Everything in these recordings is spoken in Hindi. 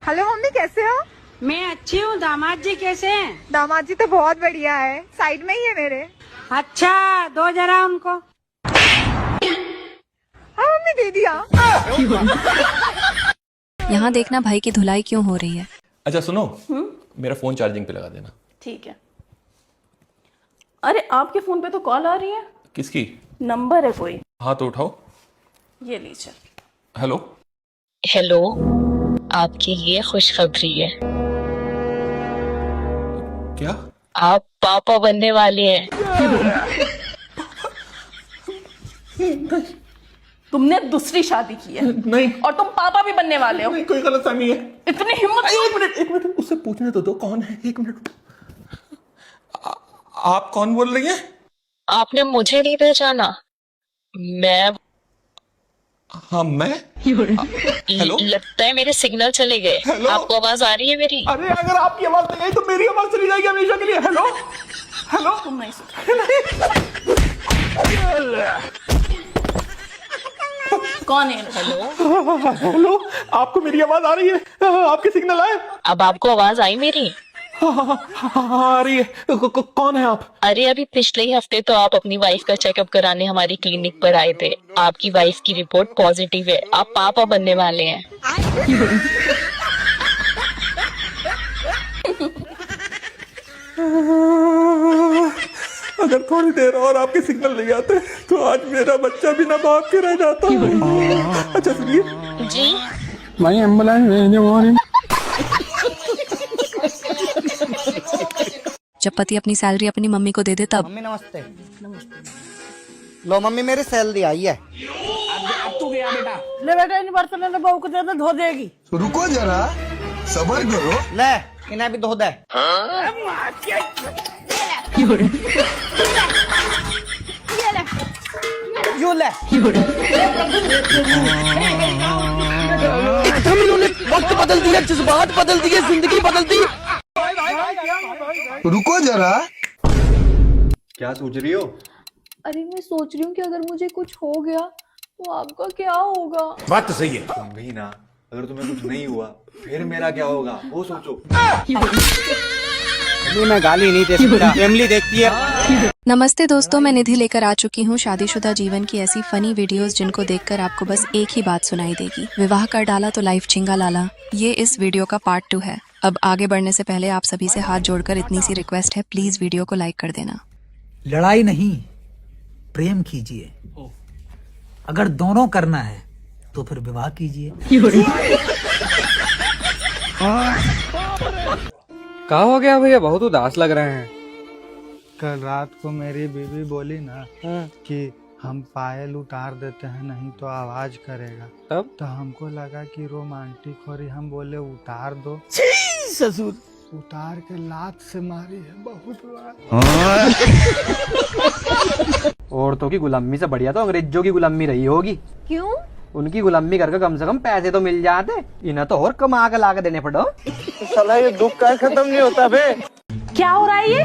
हेलो मम्मी, कैसे हो? मैं अच्छी हूँ। दामाद जी कैसे हैं? दामाद जी तो बहुत बढ़िया है, साइड में ही है मेरे। अच्छा, दो जरा उनको। हाँ मम्मी, दे दिया। यहाँ देखना भाई की धुलाई क्यों हो रही है। अच्छा सुनो, मेरा फोन चार्जिंग पे लगा देना। ठीक है। अरे आपके फोन पे तो कॉल आ रही है। किसकी? नंबर है कोई। हाँ तो उठाओ। ये लीजिए। हेलो। हेलो, आपके लिए खुशखबरी है। क्या? आप पापा बनने वाले हैं। तुमने दूसरी शादी की है। नहीं। और तुम पापा भी बनने वाले हो। नहीं, कोई गलतफहमी है। इतनी हिम्मत। एक मिनट उससे पूछने तो दो कौन है। एक मिनट। आप कौन बोल रही हैं? आपने मुझे नहीं पहचाना? मैं हाँ मैं। हेलो। लगता है मेरे सिग्नल चले गए। हेलो? आपको आवाज आ रही है मेरी? अरे अगर आपकी आवाज नहीं आई तो मेरी आवाज चली जाएगी हमेशा के लिए। Hello hello. तुम नहीं सुन। कौन है? हेलो, हेलो, आपको मेरी आवाज आ रही है? आपके सिग्नल आए? अब आपको आवाज आई मेरी? आ रही है। कौन है आप? अरे अभी पिछले ही हफ्ते तो आप अपनी वाइफ का चेकअप कराने हमारी क्लिनिक पर आए थे। आपकी वाइफ की रिपोर्ट पॉजिटिव है। आप पापा बनने वाले हैं। अगर थोड़ी देर और आपके सिग्नल नहीं आते तो आज मेरा बच्चा बिना बाप के रह जाता। अच्छा सुनिए जी, मैं एम्बुलेंस भेजने वाली। जब पति अपनी सैलरी अपनी मम्मी को दे दे तब। मम्मी नमस्ते। लो मम्मी, मेरी सैलरी आई है। ले बेटा, इन बर्तनों ने बहू को दे दे, धो देगी। रुको जरा, सबर करो। ले इन्हें भी धो दे। यू ले। वक्त बदल दिया, जज्बात बदल दिए, जिंदगी बदल दी। रुको जरा। क्या सोच रही हो? अरे मैं सोच रही हूँ कि अगर मुझे कुछ हो गया तो आपका क्या होगा। बात तो सही है। तुम भी ना, अगर तुम्हें कुछ नहीं हुआ फिर मेरा क्या होगा वो सोचो। मैं गाली नहीं दे सकता, फैमिली देखती है। नमस्ते दोस्तों, मैं निधि लेकर आ चुकी हूँ शादीशुदा जीवन की ऐसी फनी वीडियोस जिनको देखकर आपको बस एक ही बात सुनाई देगी, विवाह कर डाला तो लाइफ छिंगा लाला। ये इस वीडियो का पार्ट 2 है। अब आगे बढ़ने से पहले आप सभी से हाथ जोड़कर इतनी सी रिक्वेस्ट है, प्लीज वीडियो को लाइक कर देना। लड़ाई नहीं, प्रेम कीजिए। अगर दोनों करना है तो फिर विवाह कीजिए। क्या हो गया भैया, बहुत उदास लग रहे हैं। कल रात को मेरी बीवी बोली ना कि हम पायल उतार देते हैं नहीं तो आवाज करेगा। तब तो हमको लगा कि रोमांटिक हो रही, हम बोले उतार दो। ससुर उतार के लात से मारी है बहुत बार। औरतों की गुलामी से बढ़िया तो अंग्रेजों की गुलामी रही होगी। क्यों? उनकी गुलामी करके कम से कम पैसे तो मिल जाते, इन्हें तो और कमा के ला के देने पड़ो। साला ये दुख का खत्म नहीं होता बे। क्या हो रहा है ये?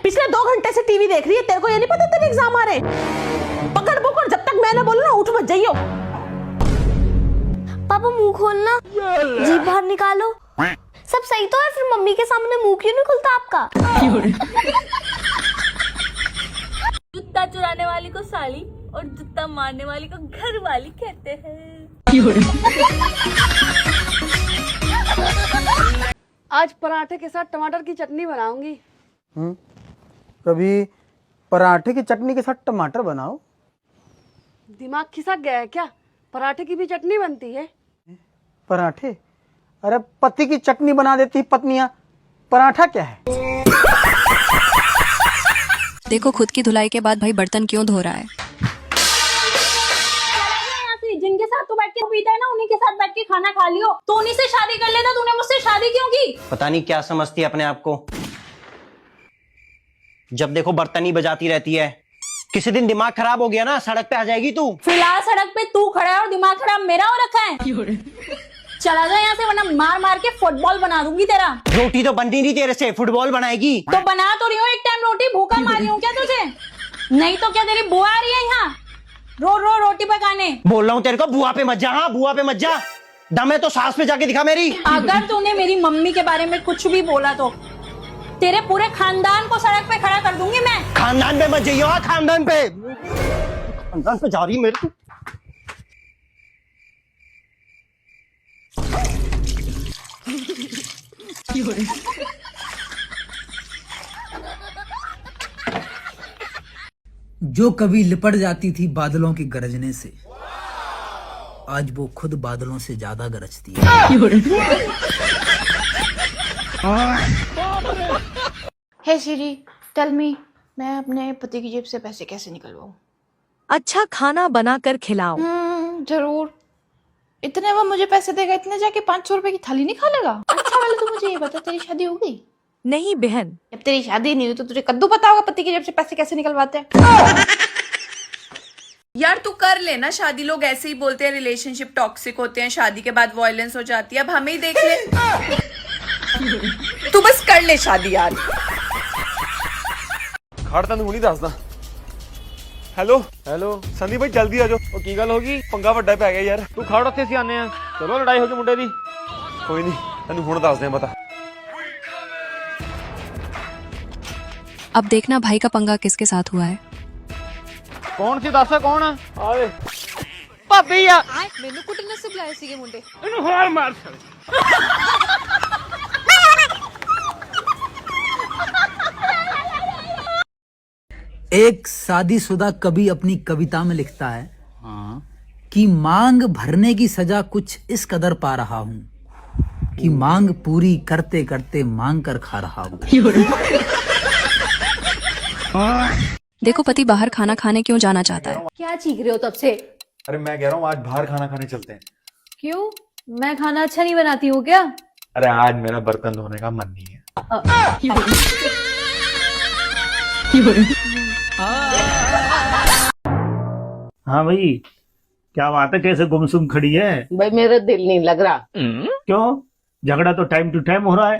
पिछले 2 घंटे से टीवी देख रही है। तेरे को ये नहीं पता तेरे एग्जाम आ रहे? पकड़ पकड़, जब तक मैं ना बोलूं ना उठ मत जाइयो। पापा मुंह खोलना, जीभ बाहर निकालो। सब सही तो है, फिर मम्मी के सामने मुंह क्यों नहीं खुलता आपका? जूता चुराने वाली को साली और जूता मारने वाली को घर वाली कहते हैं। आज पराठे के साथ टमाटर की चटनी बनाऊंगी। कभी पराठे की चटनी के साथ टमाटर बनाओ। दिमाग खिसक गया है क्या? पराठे की भी चटनी बनती है। पराठे? अरे पति की चटनी बना देती पत्नियां, पराठा क्या है? देखो खुद की धुलाई के बाद भाई बर्तन क्यों धो रहा है। जिनके साथ तू बैठ के पीता है ना, उन्हीं के साथ बैठ के खाना खा लियो। तो उन्हीं से शादी कर लेता, तूने मुझसे शादी क्यों की? पता नहीं क्या समझती है अपने आप को। जब देखो बर्तन ही बजाती रहती है। किसी दिन दिमाग खराब हो गया ना, सड़क पे आ जाएगी तू। फिलहाल सड़क पे तू खड़ा है और दिमाग खराब मेरा हो रखा है। चला जा यहाँ से, वरना मार मार के फुटबॉल बना दूंगी तेरा। रोटी तो बनती नहीं तेरे से, फुटबॉल बनाएगी। तो बना तो रही हूँ, एक टाइम रोटी भूखा मारी हूँ क्या तुझे? नहीं तो क्या तेरी बुआ आ रही है यहाँ रो रो रोटी पकाने? बोल रहा हूँ तेरे को, बुआ पे मत जा। हाँ बुआ पे मत जा। दम है तो सास पे जाके दिखा मेरी। अगर तूने मेरी मम्मी के बारे में कुछ भी बोला तो तेरे पूरे खानदान को सड़क पे खड़ा कर दूंगी मैं। खानदान पे मत जाइयो, खानदान पे जा रही मेरे को। जो कभी लिपट जाती थी बादलों की गरजने से, आज वो खुद बादलों से ज्यादा गरजती है। हे सिरी, टेल मी, मैं अपने पति की जेब से पैसे कैसे निकलवाऊं? अच्छा खाना बना कर खिलाओ। जरूर। इतने वो मुझे पैसे देगा, इतने जाके 500 रुपए की थाली नहीं खा लेगा? अच्छा वाले तू मुझे ये बता, तेरी शादी हो गई? नहीं बहन, जब तेरी शादी नहीं हुई तो तुझे कद्दू पता होगा पति की जेब से पैसे कैसे निकलवाते हैं? यार तू कर लेना शादी, लोग ऐसे ही बोलते हैं रिलेशनशिप टॉक्सिक होते हैं, शादी के बाद वायलेंस हो जाती है, अब हमें ही देख ले। तू बस कर ले शादी यार। खड़ तैਨੂੰ ਹੁਣੀ ਦੱਸਦਾ। ਹੈਲੋ ਹੈਲੋ ਸੰਦੀਪ ਭਾਈ ਜਲਦੀ ਆ ਜਾਓ। ਉਹ ਕੀ ਗੱਲ ਹੋ ਗਈ? ਪੰਗਾ ਵੱਡਾ ਪੈ ਗਿਆ ਯਾਰ। ਤੂੰ ਖੜ ਉੱਥੇ ਅਸੀਂ ਆਨੇ ਆ। ਚਲੋ ਲੜਾਈ ਹੋ ਗਈ ਮੁੰਡੇ ਦੀ। ਕੋਈ ਨਹੀਂ ਤੈਨੂੰ ਹੁਣ ਦੱਸਦੇ ਆ ਪਤਾ। अब देखना भाई का पंगा किसके साथ हुआ है। ਕੌਣ ਸੀ ਦੱਸ ਕੌਣ? ਆਵੇ ਭਾਬੀ ਆ। ਮੈਨੂੰ ਕੁੱਟਣ ਸੇ ਬੁਲਾਏ ਸੀਗੇ ਮੁੰਡੇ। ਇਹਨੂੰ ਹਾਰ ਮਾਰ। एक शादीशुदा कवि अपनी कविता में लिखता है कि मांग भरने की सजा कुछ इस कदर पा रहा हूं कि मांग पूरी करते करते मांग कर खा रहा हूं। देखो पति बाहर खाना खाने क्यों जाना चाहता है। क्या चीख रहे हो तब से? अरे मैं कह रहा हूँ आज बाहर खाना खाने चलते हैं। क्यों? मैं खाना अच्छा नहीं बनाती हूँ क्या? अरे आज मेरा बर्तन धोने का मन नहीं है। हाँ भाई, क्या बात है, कैसे गुमसुम खड़ी है? भाई मेरा दिल नहीं लग रहा। क्यों? झगड़ा तो टाइम टू टाइम हो रहा है।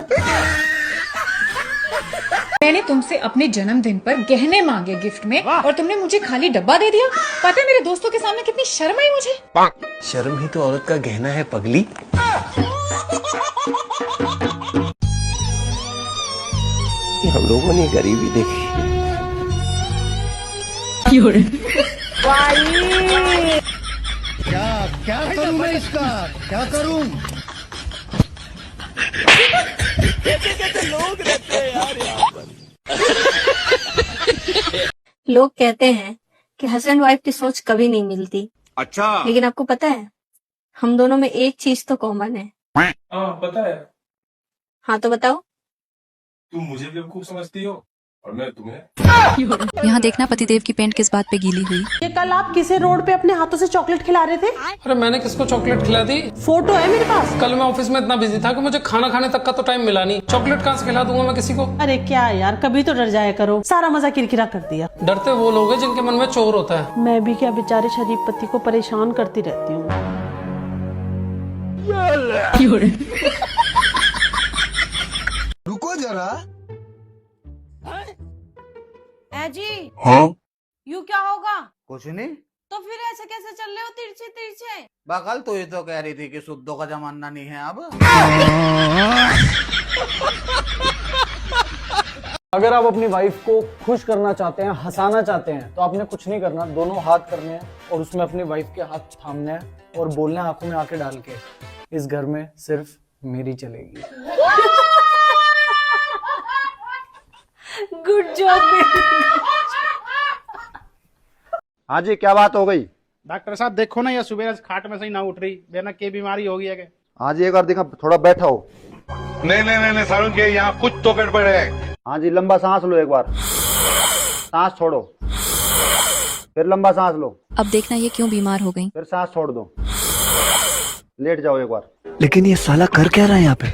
मैंने तुमसे अपने जन्मदिन पर गहने मांगे गिफ्ट में और तुमने मुझे खाली डब्बा दे दिया। पता है मेरे दोस्तों के सामने कितनी शर्म आई मुझे। शर्म ही तो औरत का गहना है पगली। हम लोगों ने गरीबी देखी। क्या करूं मैं इसका, क्या करूं? लोग कहते हैं कि हस्बैंड वाइफ की सोच कभी नहीं मिलती। अच्छा। लेकिन आपको पता है हम दोनों में एक चीज तो कॉमन है। पता है। हाँ तो बताओ। तुम मुझे बेवकूफ समझती हो और मैं तुम्हें। यहाँ देखना पतिदेव की पेंट किस बात पे गीली हुई। ये कल आप किसी रोड पे अपने हाथों से चॉकलेट खिला रहे थे? अरे मैंने किसको चॉकलेट खिला दी? फोटो है मेरे पास। कल मैं ऑफिस में इतना बिजी था कि मुझे खाना खाने तक का तो टाइम मिला नहीं। चॉकलेट कहाँ से खिला दूंगा मैं किसी को? अरे क्या यार, कभी तो डर जाया करो। सारा मजा किरकिरा कर दिया। डरते वो लोग हैं जिनके मन में चोर होता है। मैं भी क्या बेचारे शरीफ पति को परेशान करती रहती हूँ। रुको जरा। जी हाँ? यू क्या होगा? कुछ नहीं। तो फिर ऐसे कैसे चल रहे हो तिरछे तिरछे? बकल तो ये तो कह रही थी कि शुद्धों का जमाना नहीं है अब। अगर आप अपनी वाइफ को खुश करना चाहते हैं, हंसाना चाहते हैं, तो आपने कुछ नहीं करना, दोनों हाथ करने हैं और उसमें अपनी वाइफ के हाथ थामने हैं और बोलना है आंखों में आके डाल के, इस घर में सिर्फ मेरी चलेगी। Good job. हाँ जी, क्या बात हो गई? डॉक्टर साहब देखो ना, ये सुबह खाट में से ही ना उठ रही, बेना की बीमारी हो गई है। हाँ जी, एक बार देखा, थोड़ा बैठा हो। नहीं सारुण के यहाँ कुछ तो गड़बड़ है। हाँ जी, लंबा सांस लो, एक बार सांस छोड़ो, फिर लंबा सांस लो। अब देखना ये क्यों बीमार हो गई। फिर सांस छोड़ दो, लेट जाओ एक बार। लेकिन ये साला कर क्या रहा है यहाँ पे?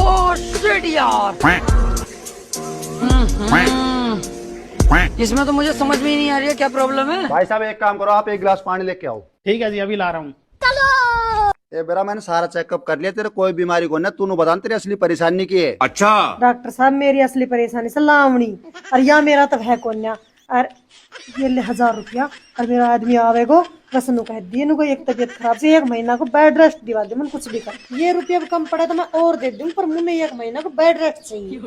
ओह शिट यार, इसमें तो मुझे समझ में ही नहीं आ रही है क्या प्रॉब्लम है। भाई साहब एक काम करो, आप एक गिलास पानी लेके आओ। ठीक है जी, अभी ला रहा हूँ। ए बेरा, मैंने सारा चेकअप कर लिया, तेरे कोई बीमारी को ना, तू बता तेरी असली परेशानी की है। अच्छा। डॉक्टर साहब मेरी असली परेशानी सलामणी और या मेरा तो है कौन। और ये ले 1000 रुपया और मेरा आदमी आवेगो बस नु कह दिए नु एक तबीयत खराब से 1 महीना को बेड रेस्ट दिवा दे मन कुछ भी कर ये रुपया भी कम पड़े तो मैं और दे दूं पर मुझे 1 महीना को बेड रेस्ट चाहिए।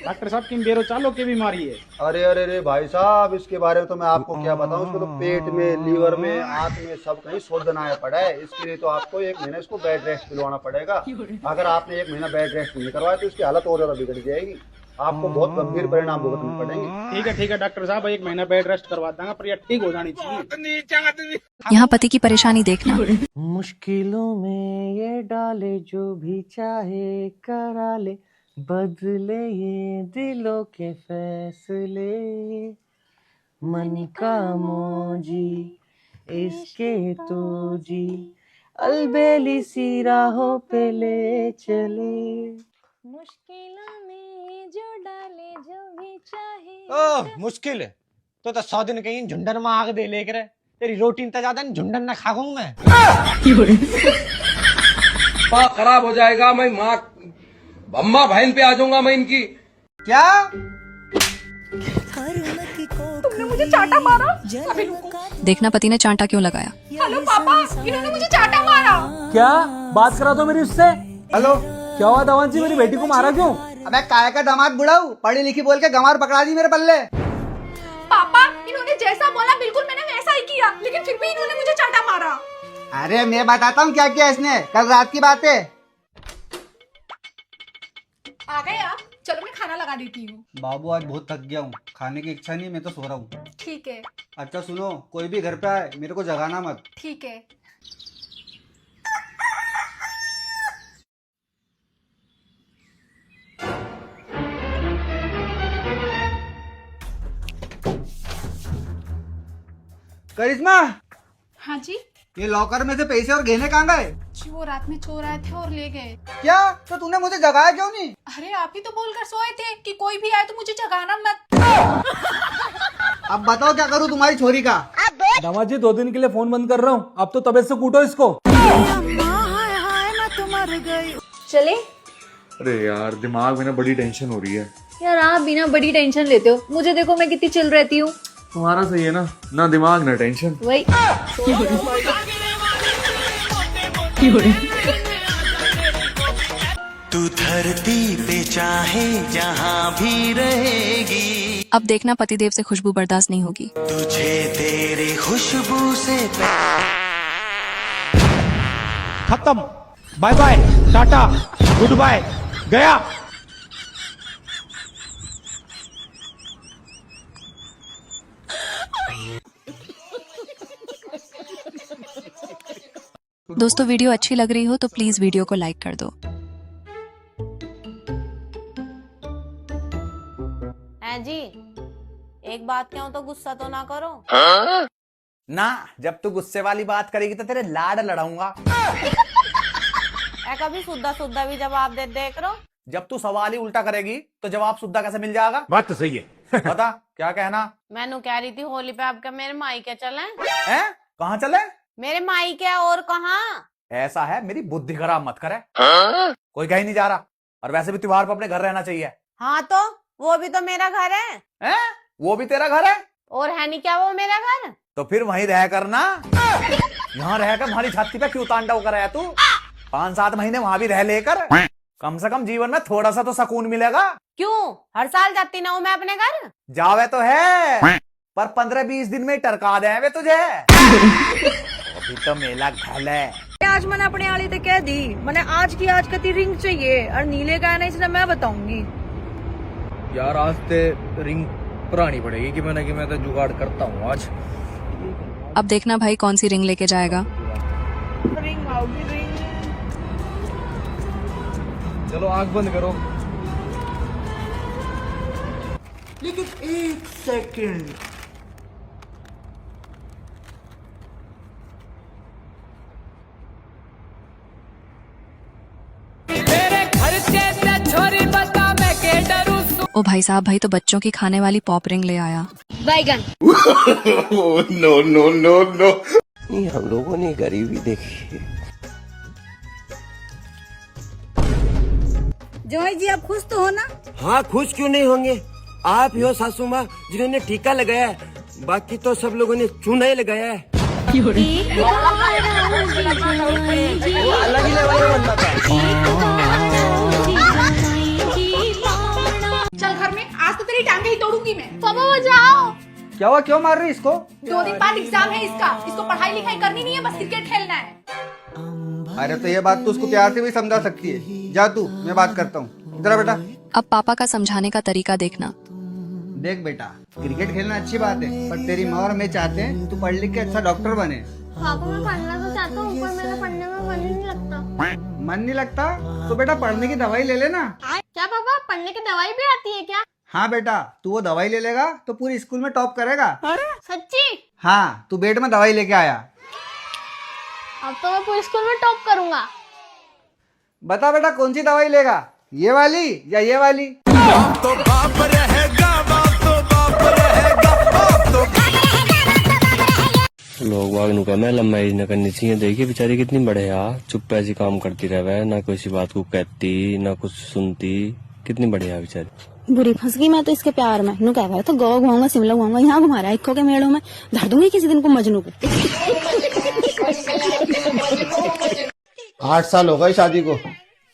डॉक्टर साहब किन बेरो चालो की बीमारी है? अरे अरे अरे भाई साहब, इसके बारे में तो मैं आपको क्या बताऊं। इसको तो पेट में, लीवर में, आंत में सब कहीं शोधना पड़ा है। इसके लिए तो आपको 1 महीना इसको बेड रेस्ट दिलवाना पड़ेगा। अगर आपने 1 महीना बेड रेस्ट नहीं करवाया तो इसकी हालत और ज्यादा बिगड़ जाएगी। आपको बहुत गंभीर परिणाम भुगतने पड़ेंगे। ठीक है डॉक्टर साहब, 1 महीना बेड रेस्ट करवा देंगे पर ये ठीक हो जानी चाहिए। यहाँ पति की परेशानी देखना। मुश्किलों में ये डाले जो भी चाहे करा ले, बदले ये दिलों के फैसले, मन का मौजी इसके तो जी, अलबेली सी राहों पे ले चले। मुश्किलों में जो डाले जो भी चाहे। ओह मुश्किल है तो 100 दिन कहीं झुंडन में आग दे लेकर तेरी रोटी इतना ज्यादा झुंडन ना खा मैं। माँ खराब हो जाएगा, मैं माँ अम्मा बहन पे आ जाऊंगा मैं इनकी। क्या तुमने मुझे चाटा मारा? अभी रुको। देखना पति ने चांटा क्यों लगाया। हेलो पापा, इन्होंने मुझे चाटा मारा। क्या बात करा दो मेरी उससे? हेलो, क्या हुआ दामाद जी, मेरी बेटी को मारा क्यों? अबे काय का दामाद बुढ़ाऊ, पढ़ी लिखी बोल के गंवार पकड़ा दी मेरे पल्ले। पापा इन्होंने जैसा बोला बिल्कुल मैंने वैसा ही किया, लेकिन फिर भी इन्होंने मुझे चाटा मारा। अरे मैं बताता हूँ क्या किया इसने, कल रात की बात है। आ गए आप? चलो मैं खाना लगा देती हूँ। बाबू आज बहुत थक गया हूँ, खाने की इच्छा नहीं, मैं तो सो रहा हूँ। ठीक है। अच्छा सुनो, कोई भी घर पे आए मेरे को जगाना मत। ठीक है। करिश्मा, हाँ जी। ये लॉकर में से पैसे और गहने कहाँ गए? जी वो रात में चोर आए थे और ले गए। क्या? तो तूने मुझे जगाया क्यों नहीं? अरे आप ही तो बोलकर सोए थे कि कोई भी आए तो मुझे जगाना मत। अब बताओ क्या करूँ तुम्हारी छोरी का? दामाद जी 2 दिन के लिए फोन बंद कर रहा हूँ, आप तो तबीयत से कूटो इसको। चले अरे यार दिमाग में ना बड़ी टेंशन हो रही है यार, आप बिना बड़ी टेंशन लेते हो। मुझे देखो मैं कितनी चिल रहती हूँ। तुम्हारा सही है ना दिमाग ना टेंशन। वही तू धरती पे चाहे जहाँ भी रहेगी, अब देखना पतिदेव से खुशबू बर्दाश्त नहीं होगी। तुझे तेरी खुशबू से खत्म, bye bye, tata, good bye, गया। दोस्तों वीडियो अच्छी लग रही हो तो प्लीज वीडियो को लाइक कर दो। जी एक बात कहूँ तो गुस्सा तो ना करो। ना, जब तू गुस्से वाली बात करेगी तो तेरे लाड लड़ाऊंगा। कभी सुद्धा सुद्धा भी जवाब दे दे करो। जब तू सवाल ही उल्टा करेगी तो जवाब सुद्धा कैसे मिल जाएगा? बात तो सही है। बता क्या कहना? मैनू कह रही थी होली पे आपके मेरे मायके चले। हैं? कहाँ चले? मेरे मायके और कहाँ? ऐसा है, मेरी बुद्धि खराब मत करे। कोई कहीं नहीं जा रहा, और वैसे भी त्योहार पर अपने घर रहना चाहिए। हाँ तो वो भी तो मेरा घर है। हैं? वो भी तेरा घर है? और है नहीं क्या वो मेरा घर? तो फिर वहीं रह करना। यहाँ रहकर हमारी छाती पे क्यों तांडव कर रहा है तू? 5-7 महीने वहाँ भी रह लेकर कम से कम जीवन में थोड़ा सा तो सुकून मिलेगा। क्यों हर साल जाती ना हूँ मैं अपने घर? जावे तो है, पर 15-20 दिन में टरका दे वे तुझे। अभी तो मेला घल है। आज मैंने अपने आली से कह दी, मैंने आज की आज कती रिंग चाहिए और नीले का है ना, इसलिए मैं बताऊंगी। यार आज ते रिंग पुरानी पड़ेगी कि मैं तो जुगाड़ करता हूँ आज। अब देखना भाई कौन सी रिंग लेके जाएगा। रिंग आओगी रिंग। चलो आंख बंद करो। लेकिन 1 सेकंड, ओ भाई साहब, भाई तो बच्चों की खाने वाली पॉप रिंग ले आया। बैगन। नो नो नो नो, ये हम लोगों ने गरीबी देखी। जॉय जी आप खुश तो हो ना? हाँ खुश क्यों नहीं होंगे, आप ही हो सासू माँ जिन्होंने टीका लगाया बाकी तो सब लोगों ने चूना ही लगाया है। अलग ही लेवल में बनना था। चल घर में, आज तो तेरी टांगे ही तोड़ूंगी मैं। पापा बचाओ। क्या हुआ, क्यों मार रही इसको? 2 दिन बाद एग्जाम है इसको पढ़ाई लिखाई करनी नहीं है, बस क्रिकेट खेलना है। अरे तो ये बात तो उसको प्यार से भी समझा सकती है। जा तू, मैं बात करता हूँ। इधर आ बेटा। अब पापा का समझाने का तरीका देखना। देख बेटा, क्रिकेट खेलना अच्छी बात है, पर तेरी माँ और मैं चाहते हैं तू पढ़ लिख के अच्छा डॉक्टर बने। पापा मैं पढ़ना तो चाहता हूँ, पर मेरा पढ़ने में मन ही नहीं लगता। मन नहीं लगता तो बेटा पढ़ने की दवाई ले लेना। क्या पापा, पढ़ने की दवाई भी आती है क्या? हाँ बेटा, तू वो दवाई ले लेगा तो पूरी स्कूल में टॉप करेगा। सच्ची? हाँ, तू बेड में दवाई लेके आया। अब तो मैं पूरे स्कूल में टॉप करूंगा। बता बेटा कौन सी दवाई लेगा, ये वाली या ये वाली? तो बाप रहेगा, बाप तो बाप रहेगा, बाप तो। लोग वाग नु मैं लंबाई न करनी चाहिए। देखिए बेचारी कितनी बड़े यार, चुप ऐसी काम करती रहे, ना किसी बात को कहती ना कुछ सुनती। कितनी बढ़िया बेचारी। बुरी फंस गई मैं तो इसके प्यार में। नू कह रहा तो गोवा घुमाऊंगा, शिमला घुमाऊंगा, यहाँ घुमा रहा है इक्को के मेड़ों में। धर दूंगी किसी दिन को मजनू को। 8 साल हो गए शादी को,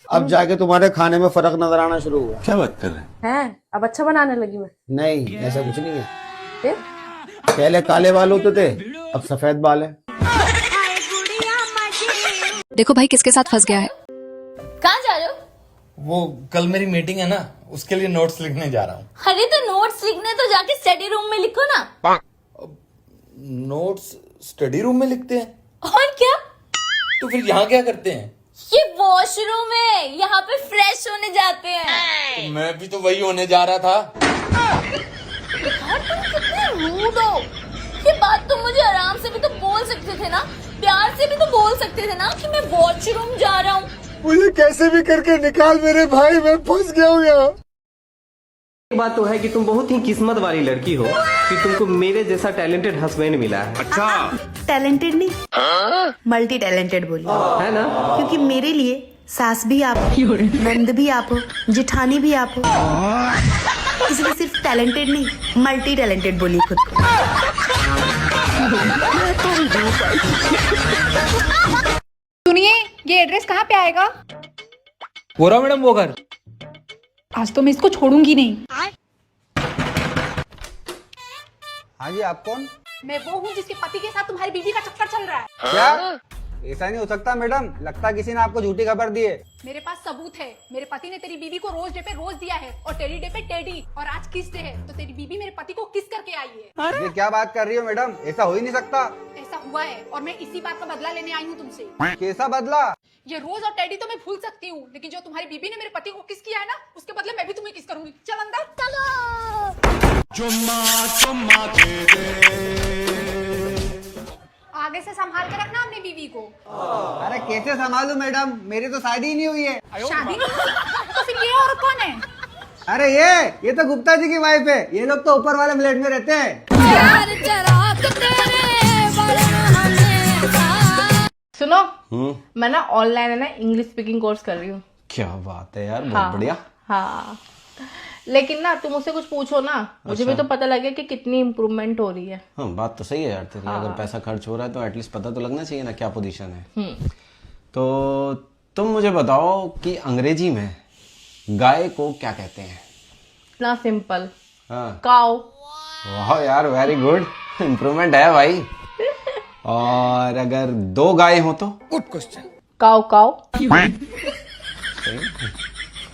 अब जाके तुम्हारे खाने में फर्क नजर आना शुरू हुआ। क्या बात कर रहे हैं? अब अच्छा बनाने लगी मैं। नहीं, ऐसा कुछ नहीं है। पहले काले बाल होते थे, अब सफेद बाल है। देखो भाई किसके साथ फंस गया है। कहाँ जा रहे हो? वो कल मेरी मीटिंग है ना, उसके लिए नोट्स लिखने जा रहा हूँ। अरे तो नोट्स लिखने तो जाके स्टडी रूम में लिखो ना। नोट्स स्टडी रूम में लिखते हैं? और क्या? तो फिर यहाँ क्या करते हैं? ये वॉशरूम है, यहाँ पे फ्रेश होने जाते हैं। तो मैं भी तो वही होने जा रहा था। यार तुम कितने रूड हो। ये बात तुम मुझे आराम से भी तो बोल सकते थे ना, प्यार से भी तो बोल सकते थे ना कि मैं वॉशरूम जा रहा हूँ। मुझे कैसे भी करके निकाल मेरे भाई, मैं फंस गया हूँ यहाँ। बात तो है कि तुम बहुत ही किस्मत वाली लड़की हो कि तुमको मेरे जैसा टैलेंटेड हस्बैंड मिला है। अच्छा, टैलेंटेड नहीं, मल्टी टैलेंटेड बोलिए, है ना? क्योंक't मेरे लिए सास भी आप हो, नंद भी आप हो, जेठानी भी आप हो। इसलिए सिर्फ टैलेंटेड नहीं, मल्टी टैलेंटेड बोलिए खुद को। सुनिए, ये एड्रेस कहाँ पे आएगा? हो रहा मैडम वो घर। आज तो मैं इसको छोड़ूंगी नहीं। हाँ जी, आप कौन? मैं वो हूँ जिसके पति के साथ तुम्हारी बीवी का चक्कर चल रहा है। क्या? ऐसा नहीं हो सकता मैडम, लगता किसी ने आपको झूठी खबर दी है। मेरे पास सबूत है। मेरे पति ने तेरी बीवी को रोज डे पे रोज दिया है और टेडी डे पे टेडी, और आज किस डे है तो तेरी बीवी मेरे पति को किस करके आई है। ये क्या बात कर रही हो मैडम, ऐसा हो ही नहीं सकता। ऐसा हुआ है और मैं इसी बात का बदला लेने आई हूँ तुमसे। कैसा बदला? ये रोज और टेडी तो मैं भूल सकती हूँ, लेकिन जो तुम्हारी बीबी ने मेरे पति को किस किया है ना, उसके बदले मैं भी तुम्हें किस करूंगी। चल अंदर चलो। चुम्मा के दे। आगे से संभाल के रखना अपनी बीवी को। अरे कैसे संभालूं मैडम, मेरी तो शादी ही नहीं हुई है। शादी नहीं हुई? तो फिर ये औरत कौन है? अरे ये तो गुप्ता जी की वाइफ है। ये लोग तो ऊपर वाले फ्लैट में रहते हैं। सुनो, मैं ना ऑनलाइन है ना इंग्लिश स्पीकिंग कोर्स कर रही हूँ। क्या बात है यार, बहुत बढ़िया। हाँ, लेकिन ना तुम मुझसे कुछ पूछो ना, मुझे भी तो पता लगे कि कितनी इम्प्रूवमेंट हो रही है। हाँ, बात तो सही है यार तेरी। अगर पैसा खर्च हो रहा है तो एटलीस्ट पता तो लगना चाहिए ना क्या पोजीशन है। तो तुम मुझे बताओ कि अंग्रेजी में गाय को क्या कहते हैं? इतना सिंपल, हाँ, काऊ। वाह यार, वेरी गुड, इम्प्रूवमेंट है भाई। और अगर 2 गाय हो तो? Good question. Cow cow.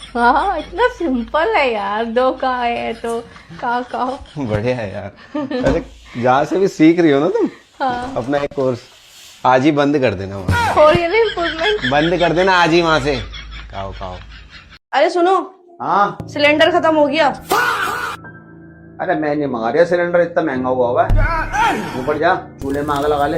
हाँ, इतना सिंपल है यार, 2 गाय है तो काऊ काऊ। बढ़िया है यार। अरे जहाँ से भी सीख रही हो ना तुम, हाँ। अपना एक कोर्स आज ही बंद कर देना वहाँ। हो रही है ना इम्प्रूवमेंट? बंद कर देना आज ही वहाँ से। काओ काओ। अरे सुनो, हाँ, सिलेंडर खत्म हो गया। अरे मैं नहीं मंगा रहा सिलेंडर, इतना महंगा हुआ है। ऊपर जा, चूल्हे में आग लगा ले,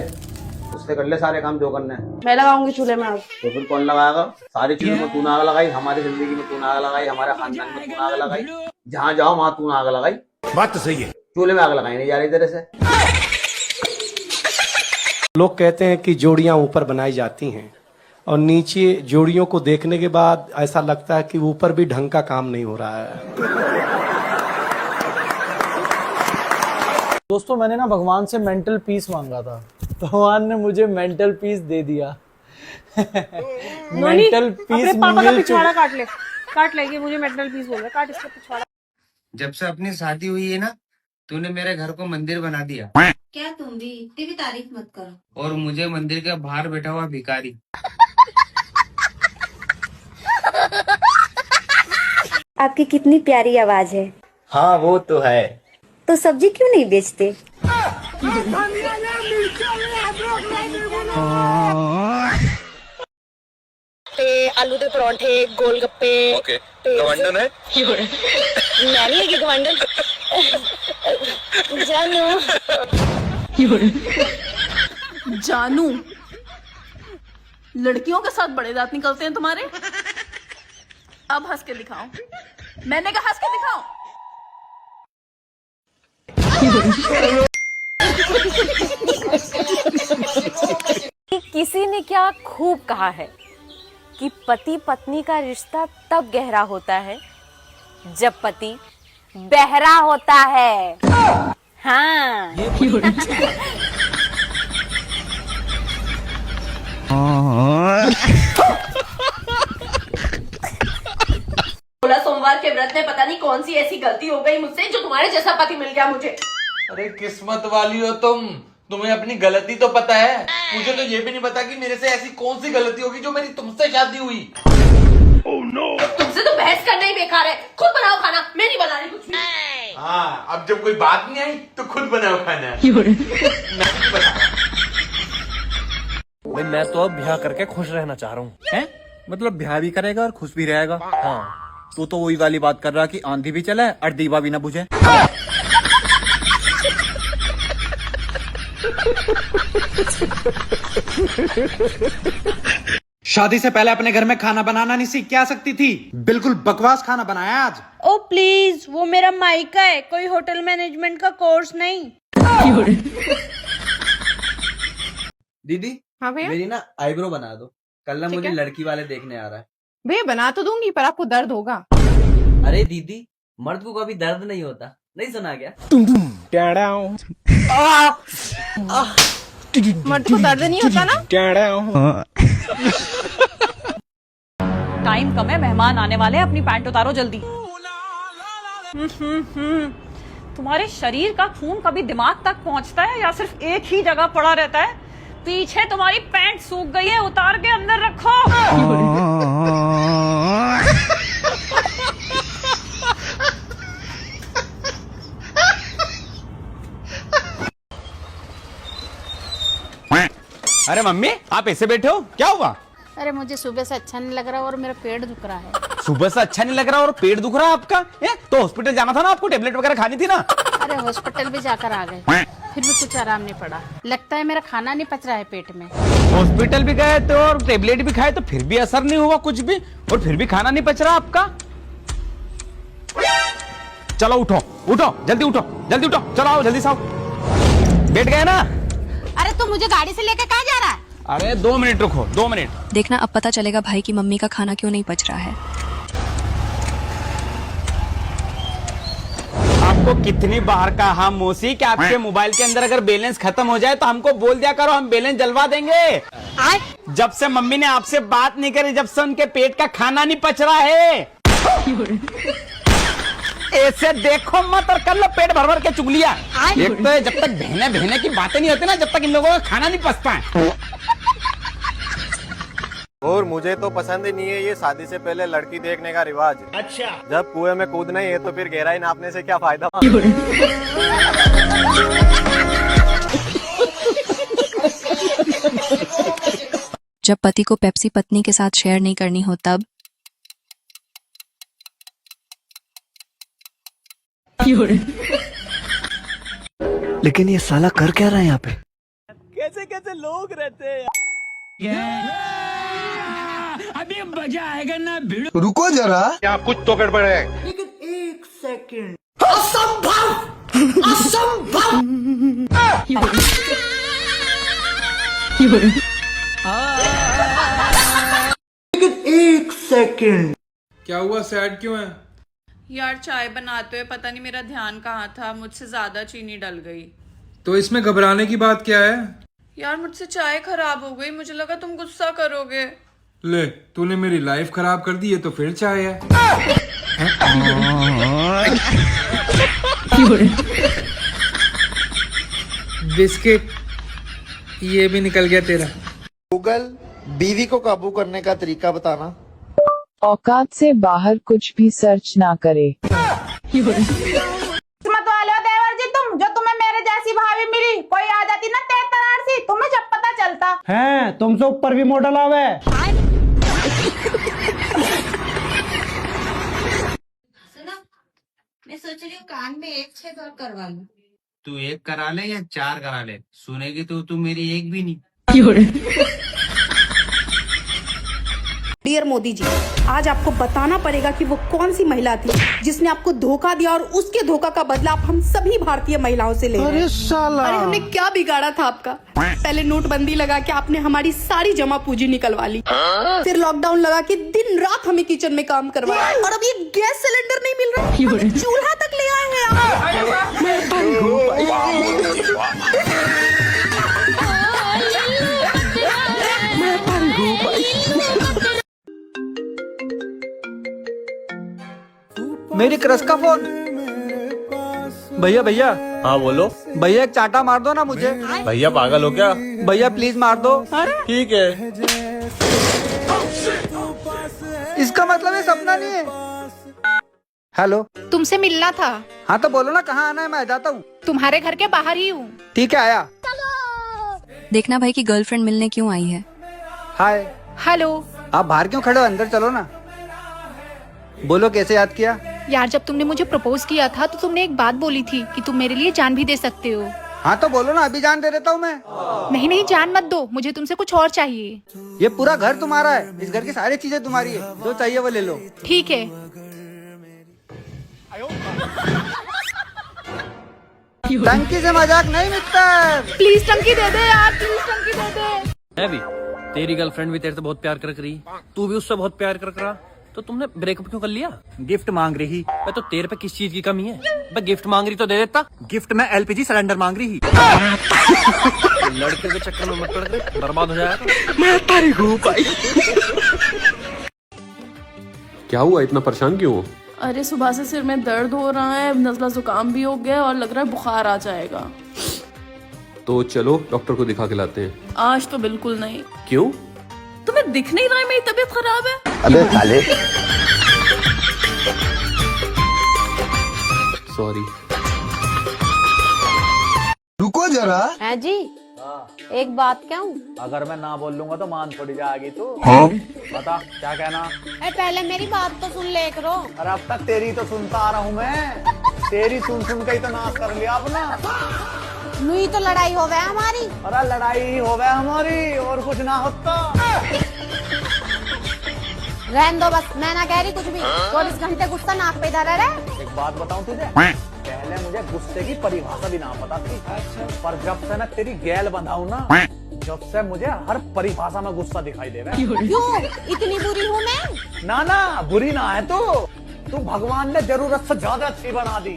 उससे कर ले सारे काम जो करने हैं। मैं लगाऊंगी चूल्हे में आग। तो फिर कौन लगाएगा? सारी चीजों में तूने आग लगाई, हमारी जिंदगी में तूने आग लगाई, हमारे खानदान में तूने आग लगाई, जहाँ जाओ वहाँ तूने आग लगाई। बात तो सही है। चूल्हे में आग लगाई नहीं जा रही तेरे से। लोग कहते हैं कि जोड़ियां ऊपर बनाई जाती हैं और नीचे जोड़ियों को देखने के बाद ऐसा लगता है कि ऊपर भी ढंग का काम नहीं हो रहा है। दोस्तों मैंने ना भगवान से मेंटल पीस मांगा था, भगवान ने मुझे मेंटल पीस दे दिया। मेंटल पीस अपने पापा का मिल पिछवाड़ा चुका। काट ले, ये मुझे मेंटल पीस बोल रहा है, काट इसका पिछवाड़ा। जब से अपनी शादी हुई है ना, तूने मेरे घर को मंदिर बना दिया। क्या तुम भी इतनी भी तारीफ मत करो। और मुझे मंदिर के बाहर बैठा हुआ भिखारी। आपकी कितनी प्यारी आवाज है। हाँ वो तो है। तो सब्जी क्यों नहीं बेचते? आलू के परांठे, गोलगप्पे। ओके, गवंडन है? मैं नहीं है कि गवंडन। जानू, लड़कियों के साथ बड़े दांत निकलते हैं तुम्हारे। अब हंस के दिखाओ। मैंने कहा हंस के दिखाओ। किसी ने क्या खूब कहा है कि पति पत्नी का रिश्ता तब गहरा होता है जब पति बहरा होता है। हाँ। बोला सोमवार के व्रत में पता नहीं कौन सी ऐसी गलती हो गई मुझसे जो तुम्हारे जैसा पति मिल गया मुझे। अरे किस्मत वाली हो तुम, तुम्हें अपनी गलती तो पता है, मुझे तो ये भी नहीं पता कि मेरे से ऐसी कौन सी गलती होगी जो मेरी तुमसे शादी हुई। तुमसे तो बहस करना ही बेकार है, खुद बनाओ खाना, मैं नहीं बना रही कुछ भी। हाँ, अब जब कोई बात नहीं आई तो खुद बनाओ खाना। भाई मैं तो अब ब्याह करके खुश रहना चाह रहा हूँ। हैं? मतलब ब्याह भी करेगा और खुश भी रहेगा। हाँ, तो वही वाली बात कर रहा कि आंधी भी चले और दीवा भी ना बुझे। शादी से पहले अपने घर में खाना बनाना नहीं सीख के आ सकती थी? बिल्कुल बकवास खाना बनाया आज। ओ प्लीज, वो मेरा मायका है, कोई होटल मैनेजमेंट का कोर्स नहीं। दीदी, हाँ भैया, मेरी ना आईब्रो बना दो, कल ना मुझे लड़की वाले देखने आ रहा है। भैया बना तो दूंगी पर आपको दर्द होगा। अरे दीदी, मर्द को कभी दर्द नहीं होता, नहीं सुना क्या? मर्द को दर्द नहीं होता ना। टाइम कम है, मेहमान आने वाले हैं, अपनी पैंट उतारो जल्दी। तुम्हारे शरीर का खून कभी दिमाग तक पहुंचता है या सिर्फ एक ही जगह पड़ा रहता है? पीछे तुम्हारी पैंट सूख गई है, उतार के अंदर रखो। अरे मम्मी, आप ऐसे बैठे हो, क्या हुआ? अरे मुझे सुबह से अच्छा नहीं लग रहा और मेरा पेट दुख रहा है। सुबह से अच्छा नहीं लग रहा और पेट दुख रहा है आपका? तो हॉस्पिटल जाना था ना, आपको टेबलेट वगैरह खानी थी ना। अरे हॉस्पिटल भी जाकर आ गए, फिर भी कुछ आराम नहीं पड़ा। लगता है मेरा खाना नहीं पच रहा है पेट में। हॉस्पिटल भी गए तो और टेबलेट भी खाए तो फिर भी असर नहीं हुआ कुछ भी, और फिर भी खाना नहीं पच रहा आपका। चलो उठो उठो, जल्दी उठो, जल्दी उठो, चलो आओ जल्दी से आओ। बैठ गए ना? अरे तू मुझे गाड़ी से लेकर कहाँ जा रहा है? अरे 2 मिनट रुको, 2 मिनट। देखना अब पता चलेगा भाई की मम्मी का खाना क्यों नहीं पच रहा है। आपको कितनी बार कहा मौसी कि आपके मोबाइल के अंदर अगर बैलेंस खत्म हो जाए तो हमको बोल दिया करो, हम बैलेंस जलवा देंगे। जब से मम्मी ने आपसे बात नहीं करी, जब से उनके पेट का खाना नहीं पच रहा है। ऐसे देखो मत और कर लो पेट भर भर के चुगलियां। एक तो जब तक बहने बहने की बातें नहीं होती ना, जब तक इन लोगों का खाना नहीं पचता है। और मुझे तो पसंद ही नहीं है ये शादी से पहले लड़की देखने का रिवाज। अच्छा, जब कुएं में कूदना ही है तो फिर गहराई नापने से क्या फायदा? जब पति को पेप्सी पत्नी के साथ शेयर नहीं करनी हो तब। लेकिन ये साला कर क्या रहा है यहाँ पे? कैसे कैसे लोग रहते हैं। अभी मजा आएगा ना भिड़ो। रुको जरा, यहाँ कुछ तो गड़बड़ है। लेकिन 1 सेकंड। असंभव, असंभव। लेकिन 1 सेकंड। क्या हुआ, सैड क्यों है? यार चाय बनाते हुए पता नहीं मेरा ध्यान कहाँ था, मुझसे ज्यादा चीनी डल गई। तो इसमें घबराने की बात क्या है? यार मुझसे चाय खराब हो गई, मुझे लगा तुम गुस्सा करोगे। ले, तूने मेरी लाइफ खराब कर दी है तो फिर चाय है? बिस्किट, ये भी निकल गया तेरा। गूगल, बीवी को काबू करने का तरीका बताना। औकात से बाहर कुछ भी सर्च ना करे। किस्मत वाले हो देवर जी तुम, जो तुम्हें मेरे जैसी भाभी मिली। कोई आ जाती ना तेज तरार सी, तुम्हें जब पता चलता। हैं, तुमसे ऊपर भी मॉडल आवे। मैं सोच रही हूँ कान में एक छेद और करवा लूं। तू एक करा ले या 4 करा ले, सुनेगी तो तू मेरी एक भी नहीं। डियर मोदी जी, आज आपको बताना पड़ेगा कि वो कौन सी महिला थी जिसने आपको धोखा दिया और उसके धोखा का बदला आप हम सभी भारतीय महिलाओं से ले रहे हैं। अरे साला! अरे हमने क्या बिगाड़ा था आपका? पहले नोटबंदी लगा के आपने हमारी सारी जमा पूंजी निकलवा ली, फिर लॉकडाउन लगा के दिन रात हमें किचन में काम करवाया, और अब ये गैस सिलेंडर नहीं मिल रहा, चूल्हा तक ले आए हैं आप। मेरी क्रश का फोन। भैया भैया। हाँ बोलो। भैया एक चाटा मार दो ना मुझे। भैया पागल हो क्या? भैया प्लीज मार दो। ठीक है। इसका मतलब ये सपना नहीं है। हेलो, तुमसे मिलना था। हाँ तो बोलो ना कहाँ आना है, मैं आ जाता हूँ। तुम्हारे घर के बाहर ही हूँ। ठीक है, आया। देखना भाई कि गर्लफ्रेंड मिलने क्यों आई है। हाय। हेलो। आप बाहर क्यों खड़े हो, अंदर चलो ना। बोलो कैसे याद किया? यार जब तुमने मुझे प्रपोज किया था तो तुमने एक बात बोली थी कि तुम मेरे लिए जान भी दे सकते हो। हाँ तो बोलो ना, अभी जान दे देता हूँ मैं। नहीं नहीं, जान मत दो, मुझे तुमसे कुछ और चाहिए। ये पूरा घर तुम्हारा है, इस घर की सारी चीजें तुम्हारी है, जो चाहिए वो ले लो। ठीक है। टंकी से मजाक नहीं मिस्टर। प्लीज टंकी दे दे यार, प्लीज टंकी दे दे। मैं भी, तेरी गर्लफ्रेंड भी तेरे से बहुत प्यार कर रही, तू भी उससे बहुत प्यार कर रहा, तो तुमने ब्रेकअप क्यों कर लिया? गिफ्ट मांग रही। मैं तो तेरे पे किस चीज की कमी है? मैं गिफ्ट मांग रही तो दे देता। गिफ्ट में एलपीजी सिलेंडर मांग रही। लड़के के चक्कर में मत पड़ गए, बर्बाद हो जाएगा। क्या हुआ, इतना परेशान क्यों हो? अरे सुबह से सिर में दर्द हो रहा है, नज़ला जुकाम भी हो गया और लग रहा है बुखार आ जाएगा। तो चलो डॉक्टर को दिखा के लाते हैं। आज तो बिल्कुल नहीं। क्यों? तुम्हें दिख नहीं रहा है मेरी तबीयत खराब है? अबे साले। सॉरी। रुको जरा। है जी, एक बात कहूँ? अगर मैं ना बोल लूंगा तो मान थोड़ी जाएगी तू। बता क्या कहना? पहले मेरी बात तो सुन ले करो। अरे अब तक तेरी तो सुनता आ रहा हूँ मैं, तेरी सुन सुन के ही तो नाश कर लिया अपना। नई तो लड़ाई हो गया हमारी। अरे लड़ाई ही हो गया हमारी, और कुछ ना होता। रहने दो बस, मैं ना कह रही कुछ भी। 24 घंटे गुस्सा नाक पे इधर है। एक बात बताऊं तुझे, पहले मुझे गुस्से की परिभाषा भी ना पता थी, पर जब से मैं तेरी गैल बंधाऊं ना, जब से मुझे हर परिभाषा में गुस्सा दिखाई दे रहा है। क्यों इतनी बुरी हूँ मैं? ना ना, बुरी ना है तू भगवान ने जरूरत से ज्यादा अच्छी बना दी।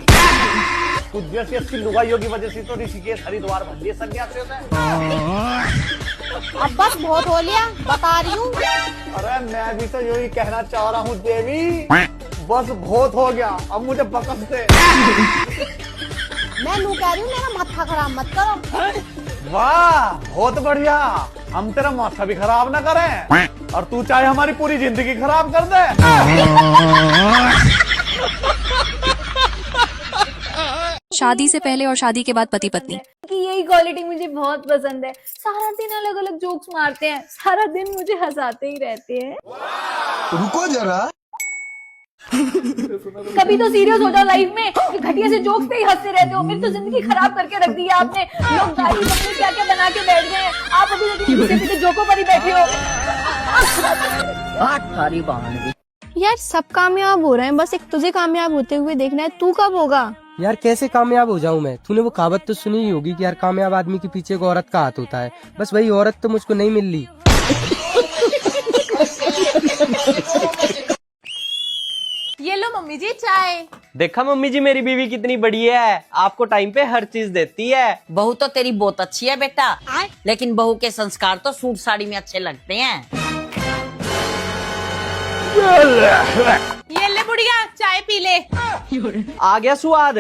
कुछ जैसी अच्छी लुगाइयों की वजह से तो ऋषिकेश हरिद्वार बन लिए सन्यासियों से। अब बस बहुत हो लिया, बता रही हूँ। अरे मैं भी तो यही कहना चाह रहा हूँ देवी, बस बहुत हो गया, अब मुझे बकस दे। मैं नू कह रही हूँ, मेरा माथा खराब मत करो। वाह बहुत बढ़िया, हम तेरा माथा भी खराब ना करें, और तू चाहे हमारी पूरी जिंदगी खराब कर दे। शादी से पहले और शादी के बाद पति पत्नी कि यही क्वालिटी मुझे बहुत पसंद है। सारा दिन अलग अलग जोक्स मारते हैं, सारा दिन मुझे हंसाते ही रहते हैं। रुको जरा। कभी तो सीरियस हो जाओ लाइफ में, घटिया से जोक्स पे ही हंसते रहते हो। मेरी तो जिंदगी खराब करके रख दी है आपने। लोग दाढ़ी बकरी क्या क्या बना के बैठ गए हैं, आप अभी तक जोकों पर ही बैठे हो। यार सब कामयाब हो रहे हैं, बस एक तुझे कामयाब होते हुए देखना है। तू कब होगा? यार कैसे कामयाब हो जाऊं मैं? तूने वो कहावत तो सुनी ही होगी कि यार कामयाब आदमी के पीछे एक औरत का हाथ होता है, बस वही औरत तो मुझको नहीं मिल रही। ये लो मम्मी जी चाय। देखा मम्मी जी मेरी बीवी कितनी बढ़िया है, आपको टाइम पे हर चीज देती है। बहू तो तेरी बहुत अच्छी है बेटा, लेकिन बहू के संस्कार तो सूट साड़ी में अच्छे लगते हैं। ये ले बुढ़िया चाय पी ले। आ गया स्वाद।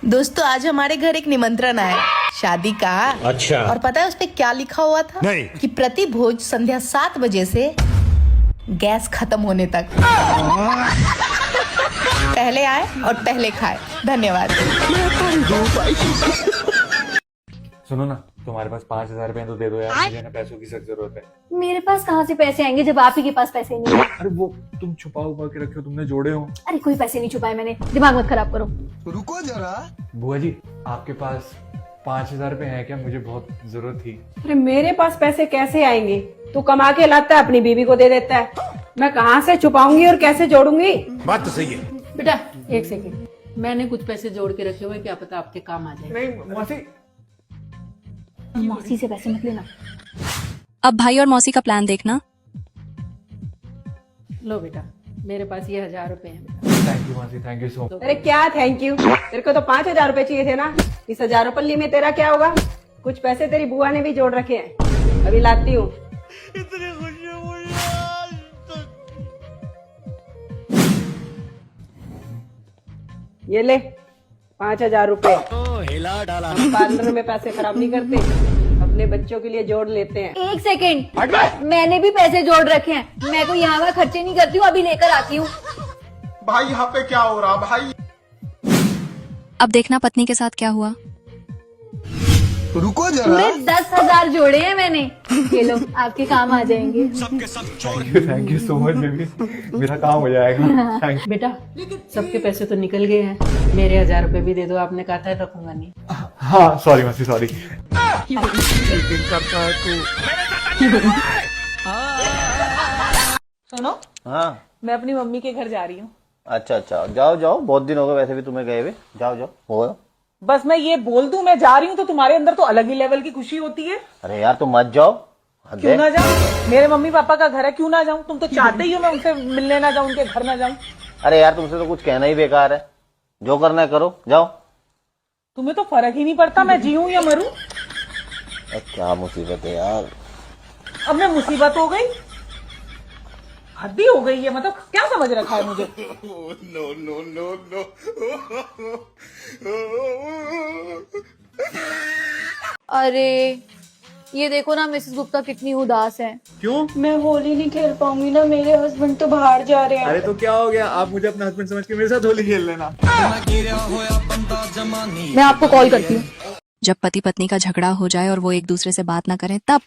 दोस्तों आज हमारे घर एक निमंत्रण आया शादी का। अच्छा। और पता है उस पे क्या लिखा हुआ था? नहीं। कि प्रति भोज संध्या 7 बजे से गैस खत्म होने तक। पहले आए और पहले खाए। धन्यवाद। सुनो ना, तुम्हारे पास 5,000 रुपए तो दे दो यार, मुझे ना पैसों की सख्त जरूरत है। मेरे पास कहाँ से पैसे आएंगे जब आप ही के पास पैसे नहीं है? अरे वो तुम छुपा के रखे हो, तुमने जोड़े हो। अरे कोई पैसे नहीं छुपाए मैंने, दिमाग मत खराब करो। रुको जरा। बुआ जी आपके पास 5,000 रुपए है क्या? मुझे बहुत जरूरत थी। अरे मेरे पास पैसे कैसे आएंगे? तू कमा के लाता है, अपनी बीवी को दे देता है। मैं कहाँ से छुपाऊंगी और कैसे जोड़ूंगी? बात तो सही है। बेटा एक सेकेंड, मैंने कुछ पैसे जोड़ के रखे हुए, क्या पता आपके काम आ जाए। नहीं मौसी, मौसी से पैसे मत लेना। अब भाई और मौसी का प्लान देखना। लो बेटा मेरे पास ये 1,000 रुपए हैं। थैंक यू मौसी, थैंक यू सो मच। अरे क्या थैंक यू, तेरे को तो 5,000 रुपए चाहिए थे ना। इस 1,000 रुपये में तेरा क्या होगा? कुछ पैसे तेरी बुआ ने भी जोड़ रखे हैं, अभी लाती हूँ। ये ले 5,000 रुपए। पार्लर में पैसे खराब नहीं करते, अपने बच्चों के लिए जोड़ लेते हैं। एक सेकेंड, मैंने भी पैसे जोड़ रखे हैं। मैं कोई यहाँ वहाँ खर्चे नहीं करती हूँ, अभी लेकर आती हूँ। भाई यहाँ पे क्या हो रहा भाई? अब देखना पत्नी के साथ क्या हुआ। रुको जरा। पूरे 10,000 जोड़े हैं मैंने, ये लो आपके काम आ जाएंगे। Thank you so much baby, मेरा काम हो जाएगा। थैंक बेटा सबके पैसे तो निकल गए हैं, मेरे 1,000 रुपए भी दे दो, आपने कहा था रखूंगा नहीं। हाँ सॉरी मौसी, सॉरी। सुनो, हाँ मैं अपनी मम्मी के घर जा रही हूँ। अच्छा अच्छा, जाओ जाओ, बहुत दिन हो गए वैसे भी तुम्हें गए हुए। जाओ जाओ, हो। बस मैं ये बोल दूं मैं जा रही हूँ तो तुम्हारे अंदर तो अलग ही लेवल की खुशी होती है। अरे यार तुम मत जाओ। क्यों ना जाऊं? मेरे मम्मी पापा का घर है, क्यों ना जाऊं? तुम तो चाहते ही हो मैं उनसे मिलने ना जाऊं, उनके घर ना जाऊं। अरे यार तुमसे तो कुछ कहना ही बेकार है, जो करना है करो, जाओ। तुम्हें तो फर्क ही नहीं पड़ता मैं जीऊं या मरूं। क्या मुसीबत है यार। अब मैं मुसीबत हो गई, हद ही हो गई है। मतलब क्या समझ रखा है मुझे? No no no no. अरे ये देखो ना मिसेस गुप्ता कितनी उदास है। क्यों? मैं होली नहीं खेल पाऊंगी ना, मेरे हस्बैंड तो बाहर जा रहे हैं। अरे तो क्या हो गया, आप मुझे अपना हस्बैंड समझ के मेरे साथ होली खेल लेना। मैं आपको कॉल करती हूँ। जब पति पत्नी का झगड़ा हो जाए और वो एक दूसरे से बात ना करें तब।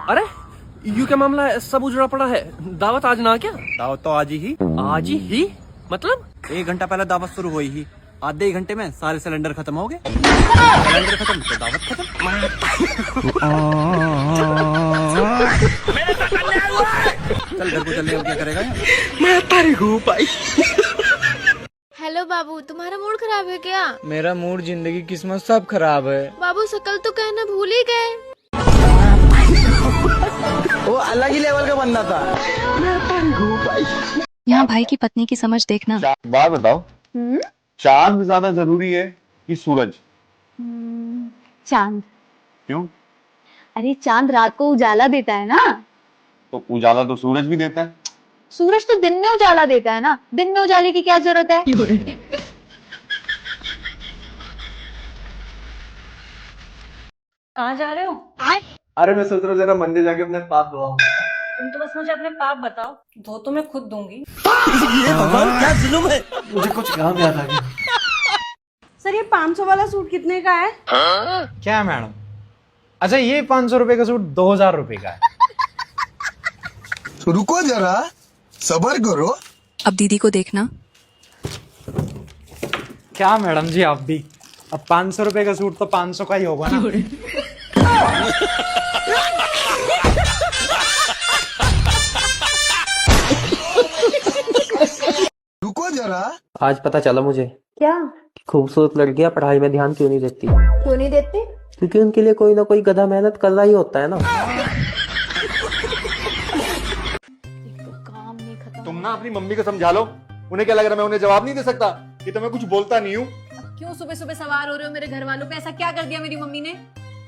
अरे यू क्या मामला है, सब उजड़ा पड़ा है। दावत आज ना क्या? दावत तो आज ही। आज ही मतलब 1 घंटा पहले दावत शुरू हुई ही, आधे 1 घंटे में सारे सिलेंडर खत्म हो गए। सिलेंडर खत्म तो दावत खत्म। चल घर को चलने, अब क्या करेगा? मैं तारी घूप आई। हेलो बाबू, तुम्हारा मूड खराब है क्या? मेरा मूड, जिंदगी, किस्मत सब खराब है। बाबू शकल तो कहना भूल ही गए। वो अलग ही लेवल का बंदा था। यहाँ भाई की पत्नी की समझ देखना। बात बताओ, चांद ज्यादा जरूरी है कि सूरज? चांद। क्यों? अरे चांद रात को उजाला देता है ना। तो उजाला तो सूरज भी देता है। सूरज तो दिन में उजाला देता है ना, दिन में उजाले की क्या जरूरत है? कहाँ जा रहे हो? अरे मैं सोच रहा हूँ जरा मंदिर जाके अपने पाप धोआऊं। तुम तो बस मुझे अपने पाप बताओ, धो तो मैं खुद दूंगी। ये भगवान क्या जुल्म है। मुझे कुछ काम याद आ गया। सर ये 500 वाला सूट कितने का है? क्या मैडम? अच्छा ये 500 रुपए का सूट 2000 रुपए का है। रुको जरा, सबर करो। अब दीदी को देखना। क्या मैडम जी आप भी, अब 500 रुपए का सूट तो 500 का ही होगा ना। रुको जरा। आज पता चला मुझे क्या? खूबसूरत लड़कियां पढ़ाई में ध्यान क्यों नहीं देती। क्यों नहीं देते? क्योंकि उनके लिए कोई ना कोई गधा मेहनत कर रहा ही होता है ना। तुम ना अपनी मम्मी को समझा लो, उन्हें क्या लग रहा है मैं उन्हें जवाब नहीं दे सकता कि तो मैं कुछ बोलता नहीं हूँ। क्यों सुबह सुबह सवार हो रहे हो मेरे घर वालों पे? ऐसा क्या कर दिया मेरी मम्मी ने?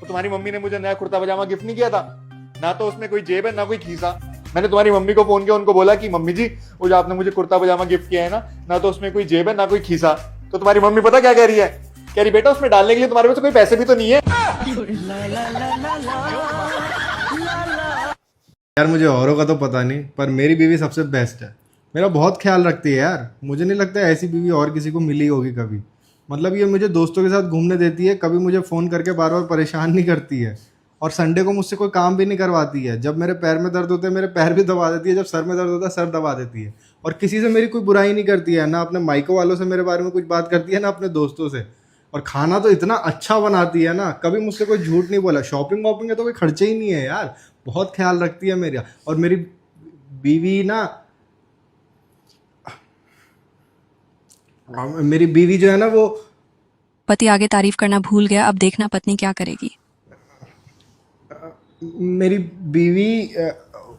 तो तुम्हारी मम्मी ने मुझे नया कुर्ता पजामा गिफ्ट नहीं किया था, ना तो उसमें कोई जेब है ना कोई खीसा। मैंने तुम्हारी मम्मी को फोन किया, उनको बोला कि मम्मी जी वो जो आपने मुझे कुर्ता पजामा गिफ्ट किया है ना तो उसमें कोई जेब है ना कोई खीसा। तो तुम्हारी मम्मी पता क्या कह रही है? कह रही बेटा उसमें डालने के लिए तुम्हारे पास कोई पैसे भी तो नहीं है। यार मुझे औरों का तो पता नहीं, पर मेरी बीवी सबसे बेस्ट है। मेरा बहुत ख्याल रखती है यार। मुझे नहीं लगता ऐसी बीवी और किसी को मिली होगी कभी। मतलब ये मुझे दोस्तों के साथ घूमने देती है, कभी मुझे फ़ोन करके बार बार परेशान नहीं करती है, और संडे को मुझसे कोई काम भी नहीं करवाती है। जब मेरे पैर में दर्द होते हैं मेरे पैर भी दबा देती है, जब सर में दर्द होता है सर दबा देती है, और किसी से मेरी कोई बुराई नहीं करती है, ना अपने माइको वालों से मेरे बारे में कुछ बात करती है ना अपने दोस्तों से। और खाना तो इतना अच्छा बनाती है ना, कभी मुझसे कोई झूठ नहीं बोला। शॉपिंग वॉपिंग का तो कोई खर्चे ही नहीं है यार, बहुत ख्याल रखती है मेरा। और मेरी बीवी जो है ना वो। पति आगे तारीफ करना भूल गया, अब देखना पत्नी क्या करेगी। मेरी बीवी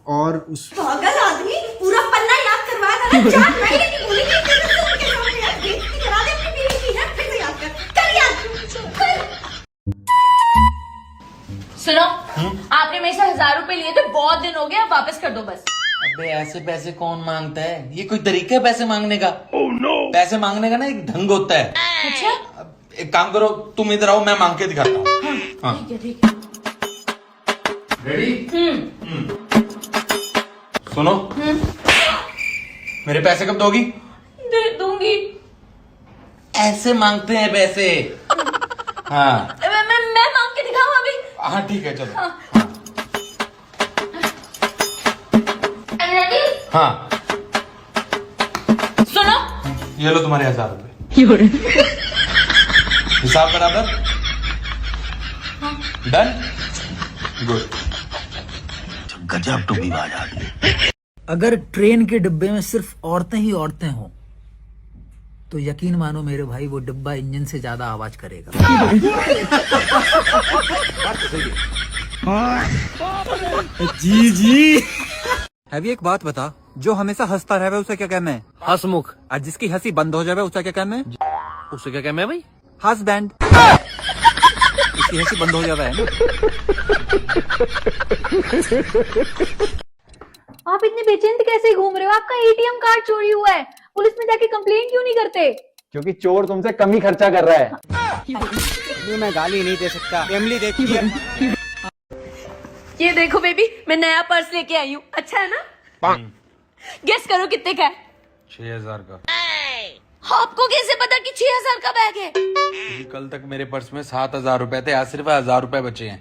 और उस पागल आदमी पूरा पन्ना याद करवा कर 4 महीने की भूली नहीं कर उनके सामने याद बेइज्जती करा दे अपनी बीवी की। है फिर से याद कर याद। सुनो, आपने मेरे से 1000 रुपए लिए थे, बहुत दिन हो गए, आप वापस कर दो बस। अबे ऐसे पैसे कौन मांगता है? ये कोई तरीका है पैसे मांगने का? पैसे मांगने का ना एक ढंग होता है। अच्छा एक काम करो, तुम इधर आओ, मैं मांग के दिखाता हूँ। हाँ। ठीक है। रेडी? सुनो, मेरे पैसे कब दोगी? दे दूंगी। ऐसे मांगते हैं पैसे। हाँ मैं मांग के दिखाऊं अभी? हाँ ठीक है चलो। हाँ। रेडी? हाँ सुनो, ये लो तुम्हारे 1000 रुपए। हिसाब बराबर? डन? गुड। गजब टोपीबाज आदमी। अगर ट्रेन के डिब्बे में सिर्फ औरतें ही औरतें हों तो यकीन मानो मेरे भाई वो डिब्बा इंजन से ज्यादा आवाज करेगा। जी अभी एक बात बता, जो हमेशा हंसता रहे उसे क्या कहना है? हंसमुख। और जिसकी हंसी बंद हो जाए उसे क्या कहना है? उसे क्या कहना है भाई? हस्बैंड। उसकी हंसी बंद हो जाता है ना। आप इतने बेचैन कैसे घूम रहे हो? आपका एटीएम कार्ड चोरी हुआ है, पुलिस में जाके कंप्लेंट क्यों नहीं करते? क्योंकि चोर तुमसे कम ही खर्चा कर रहा है। मैं गाली नहीं दे सकता, फैमिली देखती है। ये देखो बेबी, मैं नया पर्स लेके आई हूँ, अच्छा है ना? गेस करो कितने का है? 6000 का। आपको कैसे पता कि 6000 का बैग है? क्योंकि कल तक मेरे पर्स में 7000 रुपए थे, आज सिर्फ 1000 रुपए बचे हैं।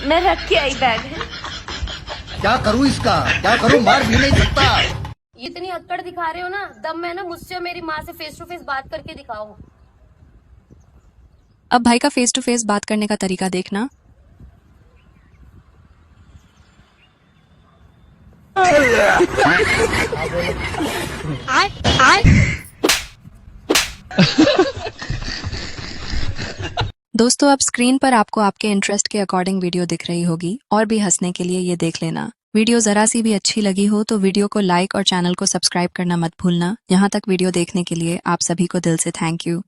मैं रख के आई बैग है। क्या करूं इसका, क्या करूं, मार भी नहीं सकता। इतनी अक्कड़ दिखा रहे हो ना, दम है ना मुझसे और मेरी माँ से फेस टू फेस बात करके दिखाओ। अब भाई का फेस टू फेस बात करने का तरीका देखना। दोस्तों अब स्क्रीन पर आपको आपके इंटरेस्ट के अकॉर्डिंग वीडियो दिख रही होगी, और भी हंसने के लिए ये देख लेना। वीडियो जरा सी भी अच्छी लगी हो तो वीडियो को लाइक और चैनल को सब्सक्राइब करना मत भूलना। यहाँ तक वीडियो देखने के लिए आप सभी को दिल से थैंक यू।